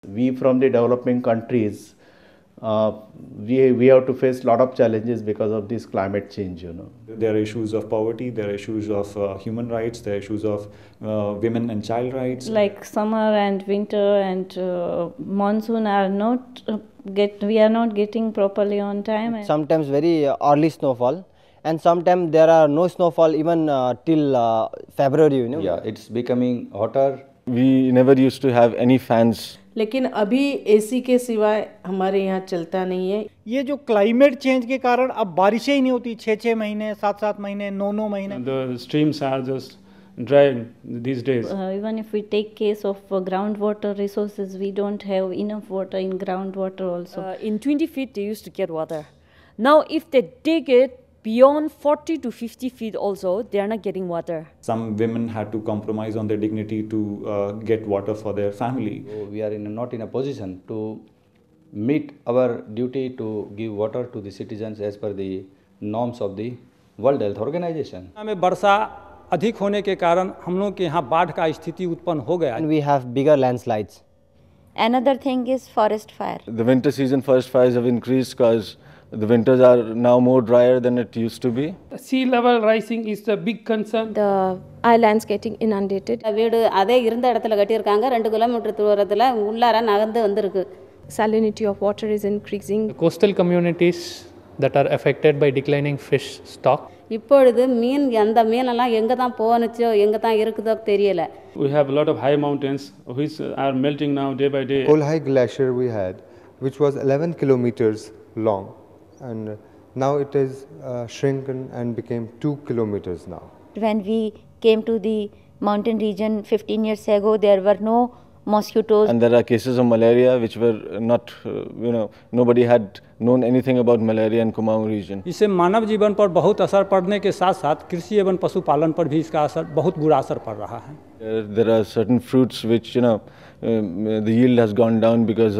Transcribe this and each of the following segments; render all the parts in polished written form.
We from the developing countries, we have to face a lot of challenges because of this climate change. There are issues of poverty, there are issues of human rights, there are issues of women and child rights. Like summer and winter and monsoon are not we are not getting properly on time. Sometimes very early snowfall, and sometimes there are no snowfall even till February. Yeah, it's becoming hotter. We never used to have any fans. लेकिन अभी AC के सिवाय हमारे यहाँ चलता नहीं है। ये जो क्लाइमेट चेंज के कारण अब बारिशें ही नहीं होती, 6-6 महीने, 7-7 महीने, 9-9 महीने। The streams are just dry these days. Even if we take case of groundwater resources, we don't have enough water in groundwater also. In 20 feet they used to get water. Now if they dig it beyond 40 to 50 feet also, they are not getting water. Some women had to compromise on their dignity to get water for their family. So we are not in a position to meet our duty to give water to the citizens as per the norms of the World Health Organization. में वर्षा अधिक होने के कारण हम लोग के यहाँ बाढ़ का स्थिति उत्पन्न हो गया। And we have bigger landslides. Another thing is forest fire. The winter season forest fires have increased because the winters are now more drier than it used to be. Sea level rising is a big concern. The islands getting inundated. வீடு அதே இருந்த இடத்துல கட்டியிருக்காங்க 2 kilometre தூரத்துல உள்ளார நகர்ந்து வந்திருக்கு. Salinity of water is increasing. The coastal communities that are affected by declining fish stock. இப்பொழுது மீன் அந்த மீனெல்லாம் எங்க தான் போனுச்சோ எங்க தான் இருக்குதோ தெரியல. We have a lot of high mountains which are melting now day by day. Kolhai glacier we had, which was 11 kilometers long, and now it is shrunken and became 2 kilometers now. When we came to the mountain region 15 years ago, there were no mosquitoes. And there are cases of malaria which were not, nobody had known anything about malaria in Kumaon region. इससे मानव जीवन पर बहुत असर पड़ने के साथ साथ कृषि एवं पशुपालन पर भी इसका असर बहुत बुरा असर पड़ रहा है. There are certain fruits which the yield has gone down because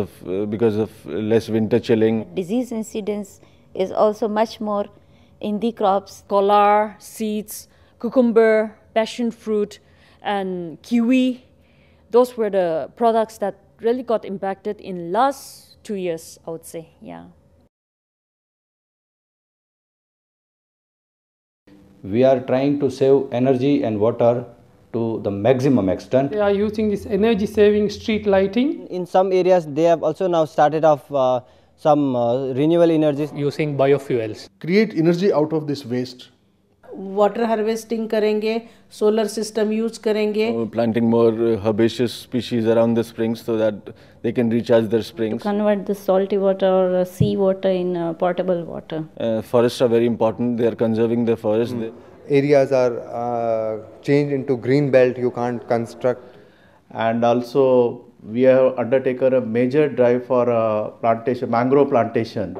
of less winter chilling. Disease incidence is also much more in the crops. Kolar, seeds, cucumber, passion fruit, and kiwi. Those were the products that really got impacted in last 2 years, I would say. Yeah. We are trying to save energy and water to the maximum extent. They are using this energy saving street lighting. In some areas they have also now started off some renewable energies. Using biofuels. Create energy out of this waste. Water harvesting करेंगे, solar system use करेंगे. Planting more herbaceous species around the springs so that they can recharge their springs. To convert the salty water or sea water in potable water. Forests are very important. They are conserving the forest. Areas are changed into green belt. You can't construct. And also we have undertaken a major drive for plantation, mangrove plantation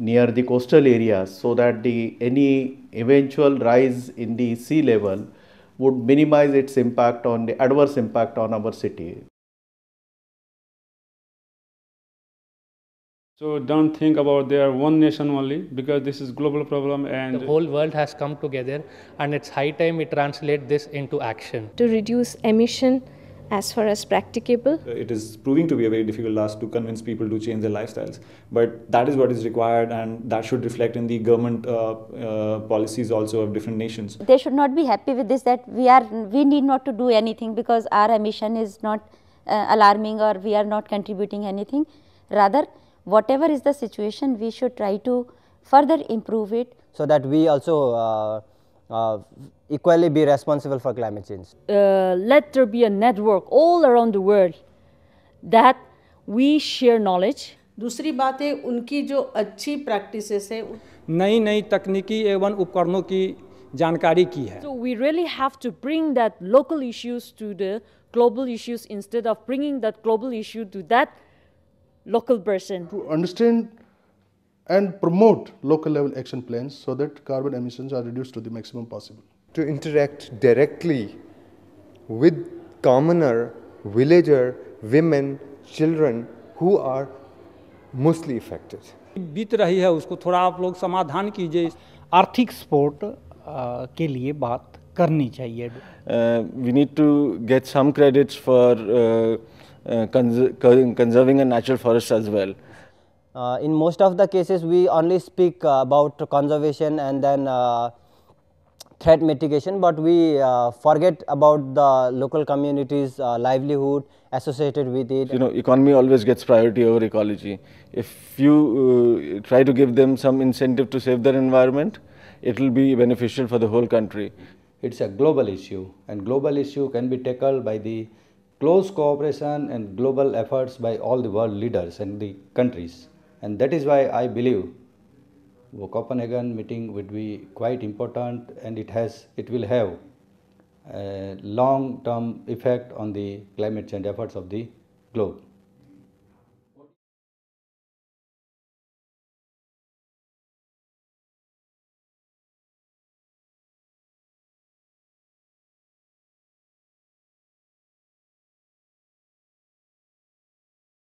near the coastal areas, so that any eventual rise in the sea level would minimize its impact on the adverse impact on our city. So don't think about their one nation only, because this is global problem and the whole world has come together, and it's high time we translate this into action. To reduce emission as far as practicable. It is proving to be a very difficult task to convince people to change their lifestyles, but that is what is required, and that should reflect in the government policies also of different nations. They should not be happy with this, that we need not to do anything because our emission is not alarming or we are not contributing anything. Rather, whatever is the situation, we should try to further improve it, so that we also equally be responsible for climate change. Let there be a network all around the world that we share knowledge. दूसरी बात है उनकी जो अच्छी practices है, नई नई तकनीकी एवं उपकरणों की जानकारी की है. So we really have to bring that local issues to the global issues instead of bringing that global issue to that local person. To understand and promote local level action plans so that carbon emissions are reduced to the maximum possible. To interact directly with commoner, villager, women, children who are mostly affected. बीत रही है उसको थोड़ा आप लोग समाधान कीजिए. आर्थिक सपोर्ट के लिए बात करनी चाहिए. We need to get some credits for conserving a natural forest as well. In most of the cases, we only speak about conservation and then threat mitigation, but we forget about the local communities' livelihood associated with it. You know, economy always gets priority over ecology. If you try to give them some incentive to save their environment, it will be beneficial for the whole country. It's a global issue, and global issue can be tackled by the close cooperation and global efforts by all the world leaders and the countries. And that is why I believe the Copenhagen meeting would be quite important, and it will have a long-term effect on the climate change efforts of the globe.